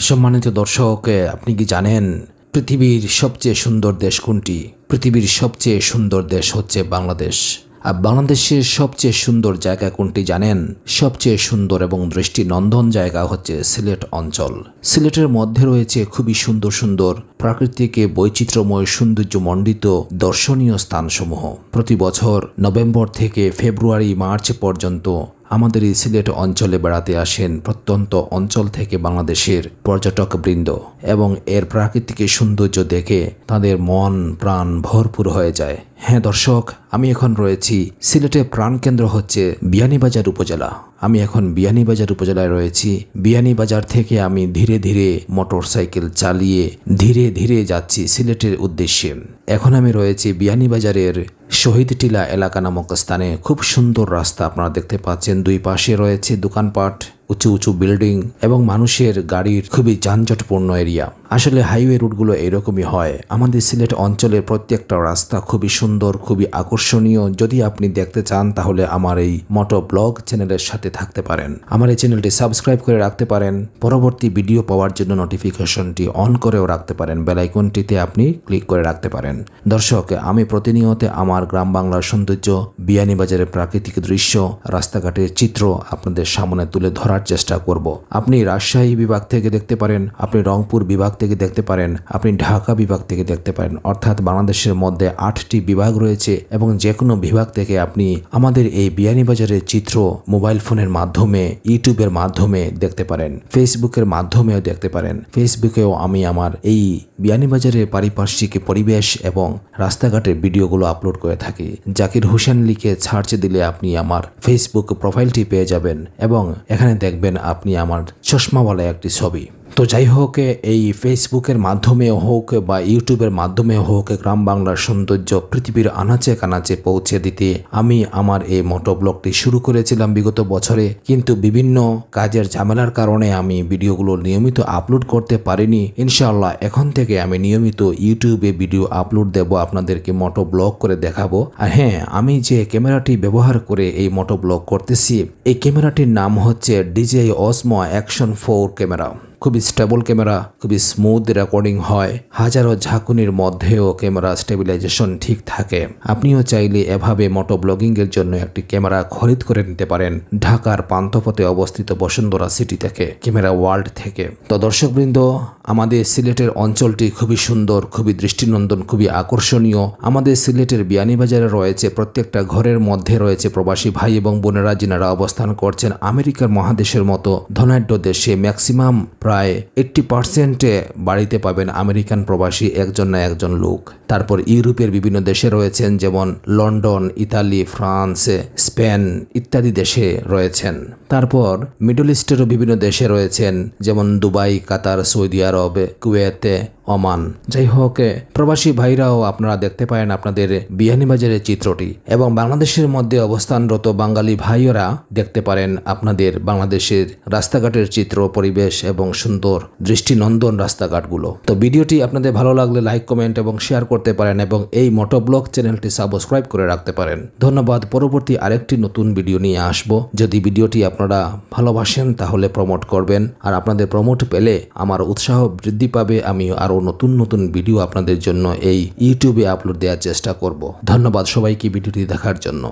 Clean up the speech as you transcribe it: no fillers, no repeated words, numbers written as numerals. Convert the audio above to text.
সম্মানিত দর্শক, আপনি কি জানেন পৃথিবীর সবচেয়ে সুন্দর দেশ কোনটি? পৃথিবীর সবচেয়ে সুন্দর দেশ হচ্ছে বাংলাদেশ। আর বাংলাদেশের সবচেয়ে সুন্দর জায়গা কোনটি জানেন? সবচেয়ে সুন্দর এবং দৃষ্টিনন্দন জায়গা হচ্ছে সিলেট অঞ্চল। সিলেটের মধ্যে রয়েছে খুবই সুন্দর সুন্দর প্রাকৃতিক বৈচিত্র্যময় সৌন্দর্যমণ্ডিত দর্শনীয় স্থানসমূহ। প্রতি বছর নভেম্বর থেকে ফেব্রুয়ারি মার্চ পর্যন্ত আমাদের এই সিলেট অঞ্চলে বেড়াতে আসেন প্রত্যন্ত অঞ্চল থেকে বাংলাদেশের পর্যটকবৃন্দ এবং এর প্রাকৃতিক সৌন্দর্য দেখে তাদের মন প্রাণ ভরপুর হয়ে যায়। হ্যাঁ দর্শক, আমি এখন রয়েছি সিলেটের প্রাণকেন্দ্র হচ্ছে বিয়ানীবাজার উপজেলা। আমি এখন বিয়ানীবাজার উপজেলায় রয়েছি। বিয়ানীবাজার থেকে আমি ধীরে ধীরে মোটরসাইকেল চালিয়ে ধীরে ধীরে যাচ্ছি সিলেটের উদ্দেশ্যে। এখন আমি রয়েছি বিয়ানীবাজারের শহীদ টিলা এলাকা নামক স্থানে। খুব সুন্দর রাস্তা আপনারা দেখতে পাচ্ছেন। দুই পাশে রয়েছে দোকানপাট, উঁচু উঁচু বিল্ডিং এবং মানুষের গাড়ির খুবই যানজটপূর্ণ এরিয়া। আসলে হাইওয়ে রুটগুলো এরকমই হয়। আমাদের সিলেট অঞ্চলের প্রত্যেকটা রাস্তা খুবই সুন্দর, খুবই আকর্ষণীয়। যদি আপনি দেখতে চান তাহলে আমার এই মোটো ব্লগ চ্যানেলের সাথে থাকতে পারেন। আমার এই চ্যানেলটি সাবস্ক্রাইব করে রাখতে পারেন। পরবর্তী ভিডিও পাওয়ার জন্য নোটিফিকেশনটি অন করেও রাখতে পারেন। বেল আইকনটিতে আপনি ক্লিক করে রাখতে পারেন। দর্শক, আমি প্রতিনিয়ত আমার গ্রাম বাংলার সৌন্দর্য, বিয়ানীবাজারের প্রাকৃতিক দৃশ্য, রাস্তাঘাটের চিত্র আপনাদের সামনে তুলে ধরার চেষ্টা করব। আপনি রাজশাহী বিভাগ থেকে দেখতে পারেন, আপনি রংপুর বিভাগ থেকে দেখতে পারেন, আপনি ঢাকা বিভাগ থেকে দেখতে পারেন। অর্থাৎ বাংলাদেশের মধ্যে 8টি বিভাগ রয়েছে এবং যে কোনো বিভাগ থেকে আপনি আমাদের এই বিয়ানীবাজারের চিত্র মোবাইল ফোনের মাধ্যমে, ইউটিউবের মাধ্যমে দেখতে পারেন, ফেসবুকের মাধ্যমেও দেখতে পারেন। ফেসবুকেও আমি আমার এই বিয়ানীবাজারের পারিপার্শ্বিক পরিবেশ এবং রাস্তাঘাটের ভিডিওগুলো আপলোড করে থাকি। জাকির হোসেন লিখে সার্চ দিলে আপনি আমার ফেসবুক প্রোফাইলটি পেয়ে যাবেন এবং এখানে দেখবেন আপনি আমার চশমাওয়ালা একটি ছবি। তো যাই হোক, এই ফেসবুকের মাধ্যমে হোক বা ইউটিউবের মাধ্যমে হোক, গ্রাম বাংলার সৌন্দর্য পৃথিবীর আনাচে কানাচে পৌঁছে দিতে আমি আমার এই মোটো ব্লগটি শুরু করেছিলাম বিগত বছরে। কিন্তু বিভিন্ন কাজের ঝামেলার কারণে আমি ভিডিওগুলো নিয়মিত আপলোড করতে পারিনি। ইনশাআল্লাহ এখন থেকে আমি নিয়মিত ইউটিউবে ভিডিও আপলোড দেব, আপনাদেরকে মোটো ব্লগ করে দেখাবো। আর হ্যাঁ, আমি যে ক্যামেরাটি ব্যবহার করে এই মোটো ব্লগ করতেছি, এই ক্যামেরাটির নাম হচ্ছে DJI Osmo Action 4 ক্যামেরা। খুবই স্টেবল ক্যামেরা, খুবই স্মুথ রেকর্ডিং হয়। হাজারো ঝাঁকুনির মধ্যেও ক্যামেরা স্টেবিলাইজেশন ঠিক থাকে। আপনিও চাইলে এভাবে মোটো ব্লগিং এর জন্য একটি ক্যামেরা খরিদ করে নিতে পারেন ঢাকার পান্থপথে অবস্থিত বসুন্ধরা সিটি থেকে, ক্যামেরা ওয়ার্ল্ড থেকে। তো দর্শকবৃন্দ, আমাদের সিলেটের অঞ্চলটি খুবই সুন্দর, খুবই দৃষ্টিনন্দন, খুবই আকর্ষণীয়। আমাদের সিলেটের বিয়ানীবাজারে রয়েছে প্রত্যেকটা ঘরের মধ্যে রয়েছে প্রবাসী ভাই এবং বোনেরা, যিনারা অবস্থান করছেন আমেরিকার মহাদেশের মতো ধনাঢ্য দেশে। ম্যাক্সিমাম প্রায় 80% বাড়িতে পাবেন আমেরিকান প্রবাসী একজন না একজন লোক। তারপর ইউরোপের বিভিন্ন দেশে রয়েছেন, যেমন লন্ডন, ইতালি, ফ্রান্স, স্পেন ইত্যাদি দেশে রয়েছেন। তারপর মিডল ইস্টেরও বিভিন্ন দেশে রয়েছেন, যেমন দুবাই, কাতার, সৌদি আরব, কুয়েত, ওমান। যাই হোক, প্রবাসী ভাইরাও আপনারা দেখতে পারেন আপনাদের বিয়ানীবাজারের চিত্রটি এবং বাংলাদেশের মধ্যে অবস্থানরত বাঙালি ভাইয়েরা দেখতে পারেন আপনাদের বাংলাদেশের রাস্তাঘাটের চিত্র, পরিবেশ এবং সুন্দর দৃষ্টিনন্দন রাস্তাঘাটগুলো। তো ভিডিওটি আপনাদের ভালো লাগলে লাইক, কমেন্ট এবং শেয়ার করতে পারেন এবং এই মোটো ব্লগ চ্যানেলটি সাবস্ক্রাইব করে রাখতে পারেন। ধন্যবাদ। পরবর্তী আরেকটি নতুন ভিডিও নিয়ে আসব। যদি ভিডিওটি আপনারা ভালোবাসেন তাহলে প্রমোট করবেন, আর আপনাদের প্রমোট পেলে আমার উৎসাহ বৃদ্ধি পাবে। আমি আরও নতুন নতুন ভিডিও আপনাদের জন্য এই ইউটিউবে আপলোড দেওয়ার চেষ্টা করব। ধন্যবাদ সবাইকে ভিডিওটি দেখার জন্য।